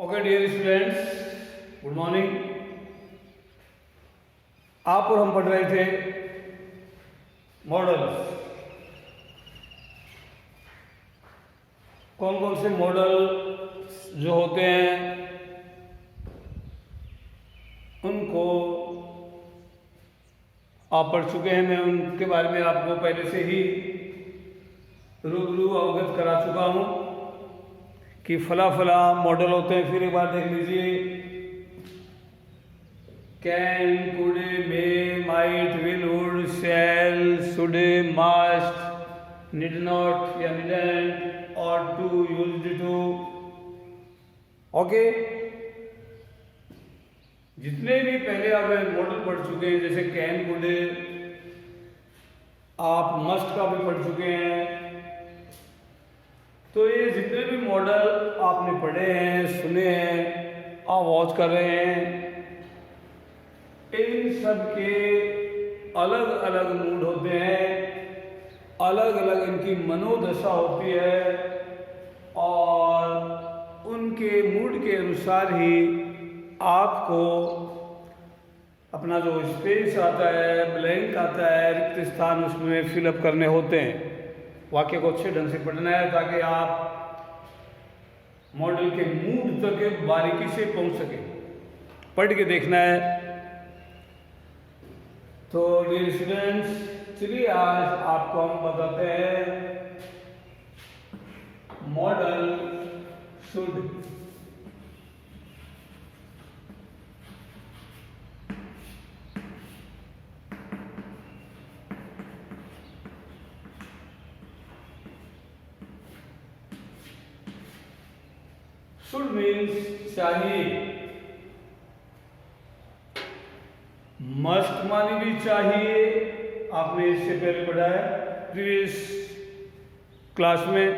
Okay dear students, good morning. आप और हम पढ़ रहे थे मॉडल्स। कौन कौन से मॉडल जो होते हैं उनको आप पढ़ चुके हैं। मैं उनके बारे में आपको पहले से ही रूबरू अवगत करा चुका हूँ कि फला फला मॉडल होते हैं। फिर एक बार देख लीजिए, can, could, may, might, will, would, shall, should, must, need not या needn't, ought to, used to. Okay, जितने भी पहले आप मॉडल पढ़ चुके हैं, जैसे कैन, कुड, आप मस्ट का भी पढ़ चुके हैं। तो ये जितने भी मॉडल आपने पढ़े हैं, सुने हैं, आप वॉच कर रहे हैं, इन सब के अलग अलग मूड होते हैं, अलग अलग इनकी मनोदशा होती है और उनके मूड के अनुसार ही आपको अपना जो स्पेस आता है, ब्लैंक आता है, रिक्त स्थान, उसमें फिलअप करने होते हैं। वाक्य को अच्छे ढंग से पढ़ना है ताकि आप मॉडल के मूड तक बारीकी से पहुंच सके। पढ़ के देखना है। तो डियर स्टूडेंट्स, चलिए आज आपको हम बताते हैं मॉडल शुड। शुड मीन्स चाहिए, मस्ट मानी भी चाहिए। आपने इससे पहले पढ़ा है प्रीवियस क्लास में।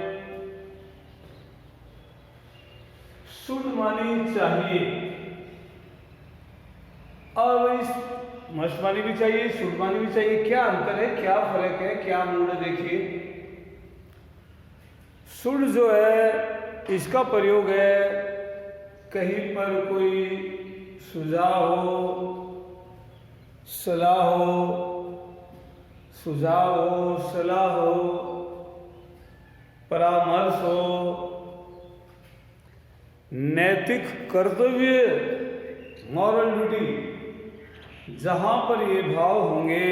शुड मानी चाहिए। अब इस मस्ट मानी भी चाहिए, शुड मानी भी चाहिए, क्या अंतर है, क्या फर्क है, क्या मूड है? देखिए, शुड जो है इसका प्रयोग है कहीं पर कोई सुझाव हो, सलाह हो, सुझाव हो, सलाह हो, परामर्श हो, नैतिक कर्तव्य, मॉरल ड्यूटी, जहां पर ये भाव होंगे,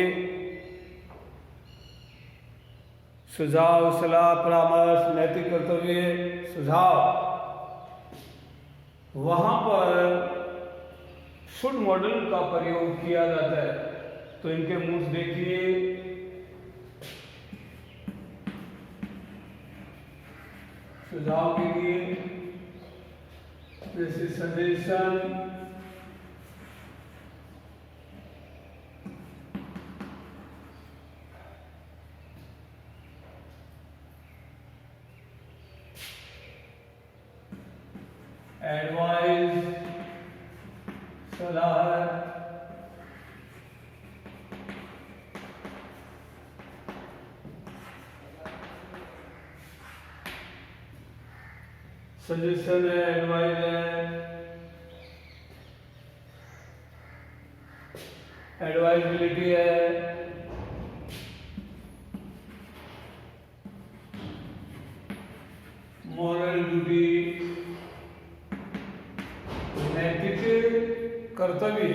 सुझाव, सलाह, परामर्श, नैतिक कर्तव्य, सुझाव, वहां पर शुड मॉडल का प्रयोग किया जाता है। तो इनके मूड्स देखिए। सुझाव के लिए जैसे सजेशन, एडवाइस, सलाह, सजेशन है, एडवाइस है, एडवाइजबिलिटी है, मॉरल ड्यूटी, नैतिक कर्तव्य।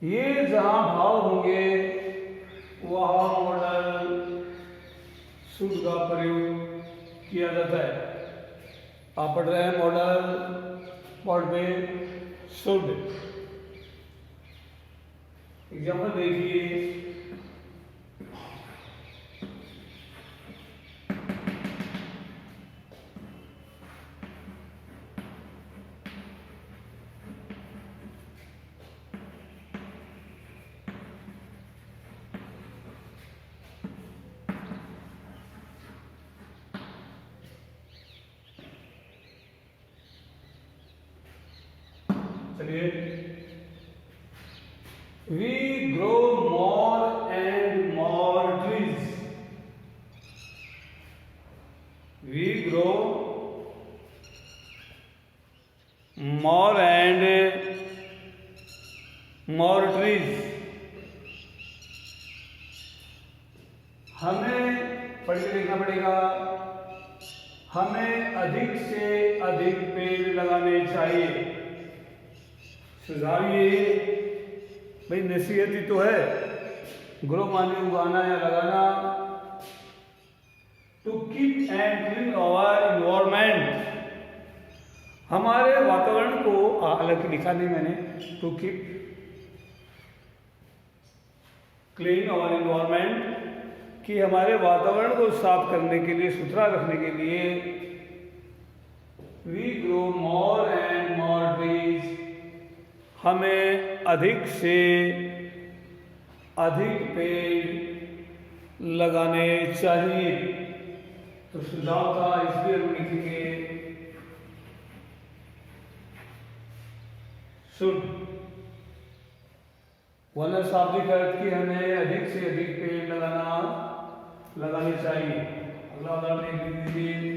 ये जहां भाव होंगे वहां मॉडल शुड का प्रयोग किया जाता है। आप पढ़ रहे हैं मॉडल, वर्ड में शुड। एग्जाम्पल देखिए, चलिए, we grow more and more trees. We grow more and more trees. हमें पढ़ के लिखना पड़ेगा, हमें अधिक से अधिक पेड़ लगाने चाहिए। सुझाव ये भाई नसीहत ही तो है, ग्रो माने उगाना या लगाना। To keep and clean our environment, हमारे वातावरण को, अलग लिखा नहीं मैंने, to keep clean our environment, कि हमारे वातावरण को साफ करने के लिए, सुथरा रखने के लिए we grow more and more trees, हमें अधिक से अधिक पेड़ लगाने चाहिए। तो सुझाव था, इसलिए हम लिखेंगे शुड, वरना शाब्दिक अर्थ की हमें अधिक से अधिक पेड़ लगाने चाहिए। अगला उदाहरण देख लीजिए।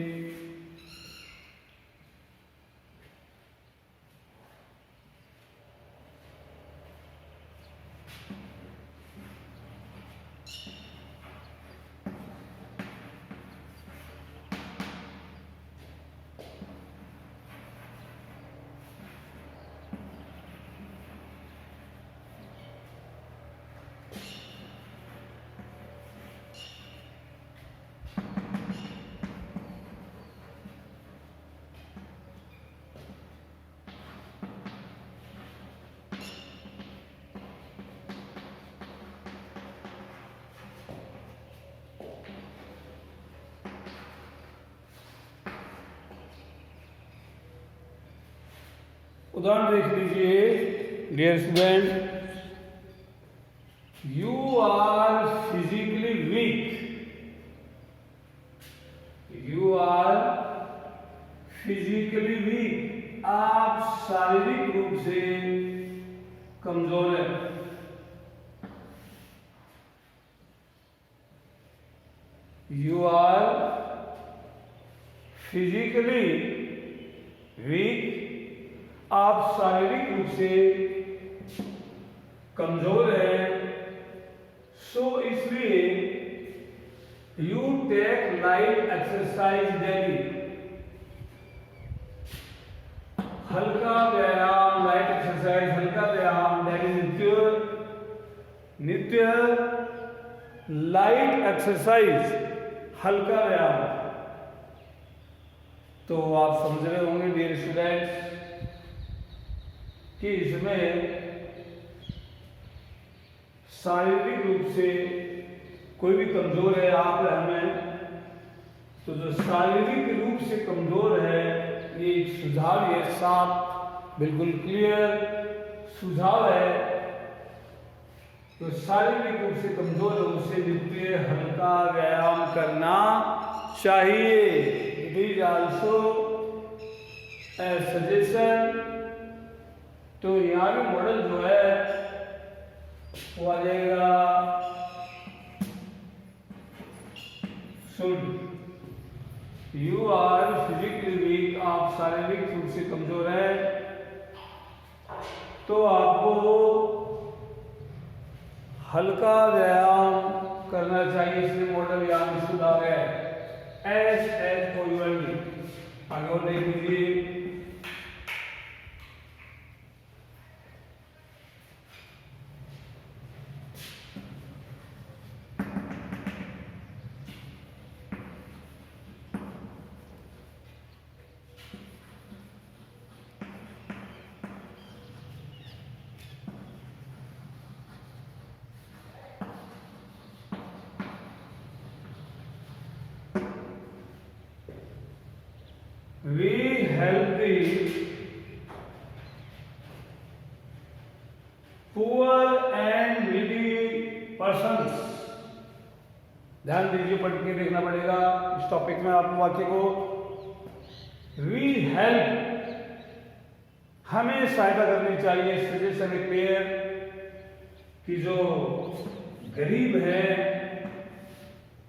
उदाहरण देख लीजिए dear student, you are physically weak, you are physically weak, आप शारीरिक रूप से कमजोर हैं। यू आर फिजिकली वीक, आप शारीरिक रूप से कमजोर हैं। सो इसलिए you take light exercise daily, हल्का व्यायाम, लाइट एक्सरसाइज, हल्का व्यायाम डेली, नित्य लाइट एक्सरसाइज, हल्का व्यायाम। तो आप समझ रहे होंगे डियर स्टूडेंट्स कि इसमें शारीरिक रूप से कोई भी कमजोर है, आप हमें, तो जो शारीरिक रूप से कमजोर है, ये एक सुझाव, ये साफ बिल्कुल क्लियर सुझाव है। तो शारीरिक रूप से कमजोर है, उसे नित्य हल्का व्यायाम करना चाहिए। It is also a suggestion. तो यहाँ भी मॉडल जो है वो आ जाएगा should, you are physically weak, आप शारीरिक रूप से कमजोर हैं, तो आपको हल्का व्यायाम करना चाहिए। इसलिए मॉडल यहाँ में शुड आ गया है, SHOULD। आगे और देख लीजिए। We help the poor and needy persons। ध्यान दीजिए, पढ़ के देखना पड़ेगा इस टॉपिक में आप वाक्य को। We help, हमें सहायता करनी चाहिए, सजेशन ए क्लियर, कि जो गरीब है,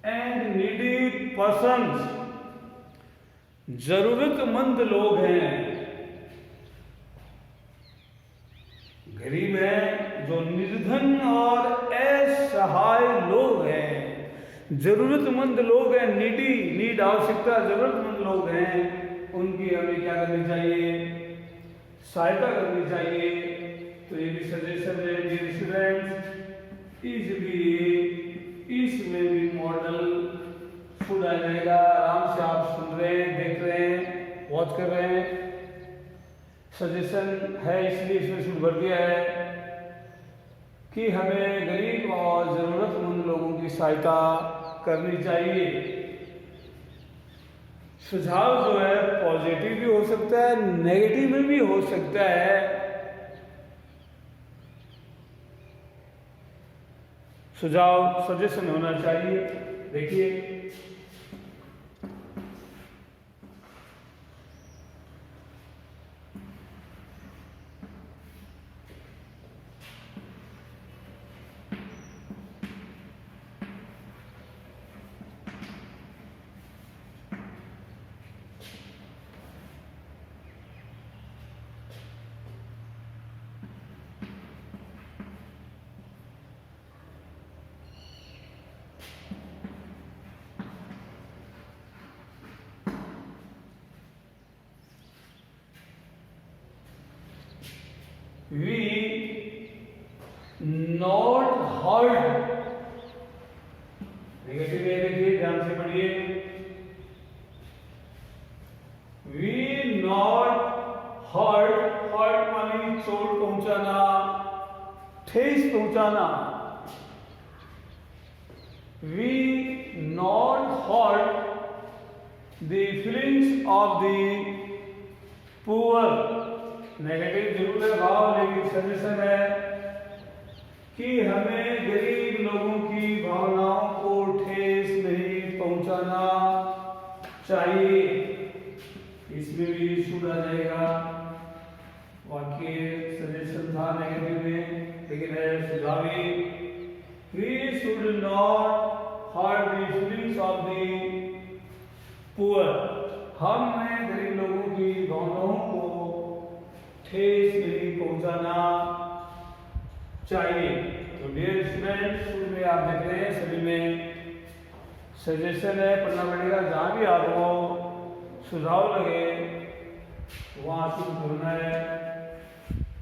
एंड नीडी पर्सन्स, जरूरतमंद लोग हैं, ज़रूरतमंद लोग हैं, नीड आवश्यकता ज़रूरतमंद लोग हैं, उनकी हमें क्या करनी चाहिए, सहायता करनी चाहिए। तो ये भी सजेशन है डियर स्टूडेंट्स। इसलिए इसमें भी मॉडल फूड आ जाएगा। आराम से आप सुन रहे हैं, देख रहे हैं, वॉच कर रहे हैं। सजेशन है इसलिए इसमें शुरू कर दिया है कि हमें गरीब और ज़रूरतमंद लोगों की सहायता करनी चाहिए। सुझाव जो है पॉजिटिव भी हो सकता है, नेगेटिव में भी हो सकता है। सुझाव सजेशन होना चाहिए। देखिए we not heard, नेगेटिव है, देखिए ध्यान से पढ़िए। we not hurt मानी चोट पहुंचाना, ठेस पहुंचाना। we not hurt the feelings of the poor, negative जरूर है भाव, लेकिन सजेशन है कि हमें गरीब लोगों की भावनाओं को ठेस नहीं पहुंचाना चाहिए। इसमें भी शुरू आ जाएगा। वाक्य सजेशन था नेगेटिव में, लेकिन है सुझावी। We should not hurt the feelings of the poor, हमें गरीब लोगों की भावनाओं को ठेस नहीं पहुंचाना चाहिए। तो डियर स्टूडेंट्स, शुरू में आप देख रहे हैं सभी में सजेशन है, पढ़ना पड़ेगा। जहाँ भी आपको सुझाव लगे वहाँ शुरू करना है।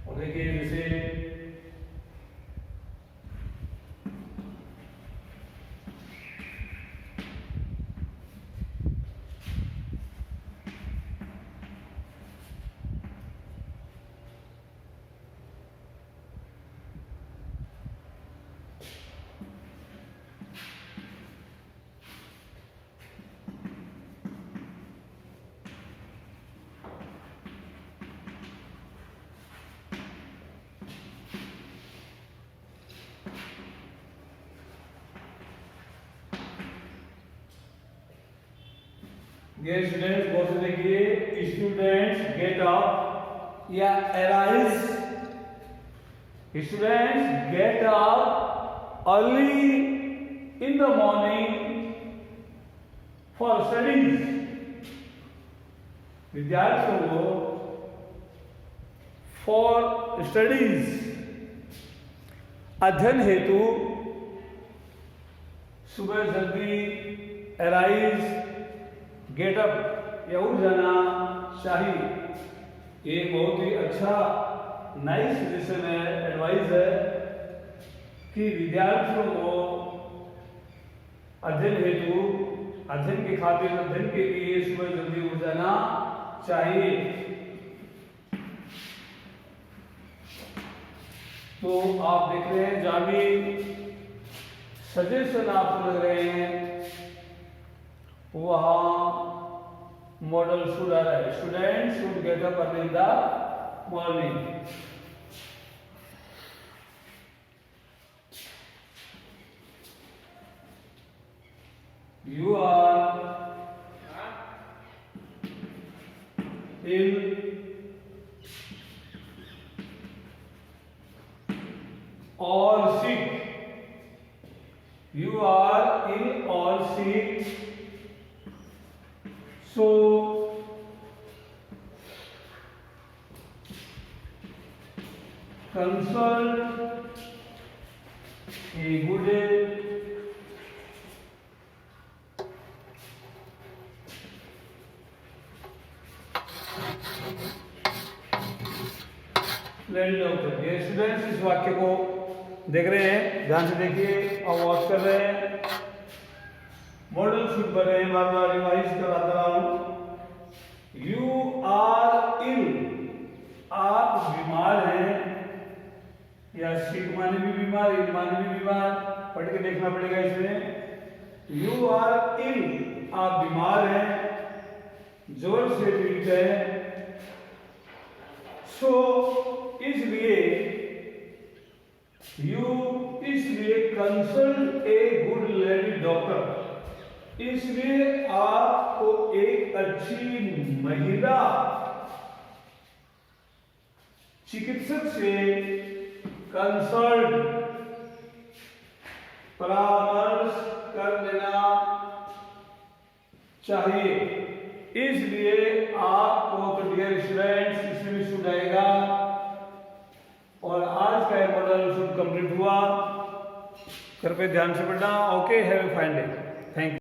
और देखिए जैसे ये स्टूडेंट्स बहुत से देखिए, स्टूडेंट्स गेट अप या arise. Students get up early in the morning for studies. विद्यार्थियों को फॉर स्टडीज, अध्ययन हेतु सुबह जल्दी अराइज, गेटअप या उठ जाना चाहिए। ये बहुत ही अच्छा नाइस सजेशन है, एडवाइस है कि विद्यार्थियों को अध्ययन हेतु, अध्ययन के खातिर, अध्ययन के लिए सुबह जल्दी उठ जाना चाहिए। तो आप देख रहे हैं जहाँ भी सजेशन आपको लग रहे हैं वहाँ मॉडल शुड आ रहा है। Student should get up early in the morning. You are ill or sick. You are ill or sick. So consult a good lady doctor. ये स्टूडेंट्स इस वाक्य को देख रहे हैं, ध्यान से देखिए और वॉच कर रहे हैं। मॉडल शुड बने, बार बार रिवाइज कराता रहा हूं। यू आर इल, आप बीमार हैं, या शीट माने भी बीमार, इल माने भी बीमार, पढ़ के देखना पड़ेगा इसमें। यू आर इल, आप बीमार हैं, जोर से पीड़ित है। सो इसलिए consult a good lady doctor, इसलिए आपको एक अच्छी महिला चिकित्सक से कंसल्ट, परामर्श कर लेना चाहिए। इसलिए आपको, तो डियर स्टूडेंट्स, इसमें शुड आएगा। और आज का मॉडल शुड कंप्लीट हुआ। कृपया ध्यान से पढ़ना। Okay, have a fine day. Thank you.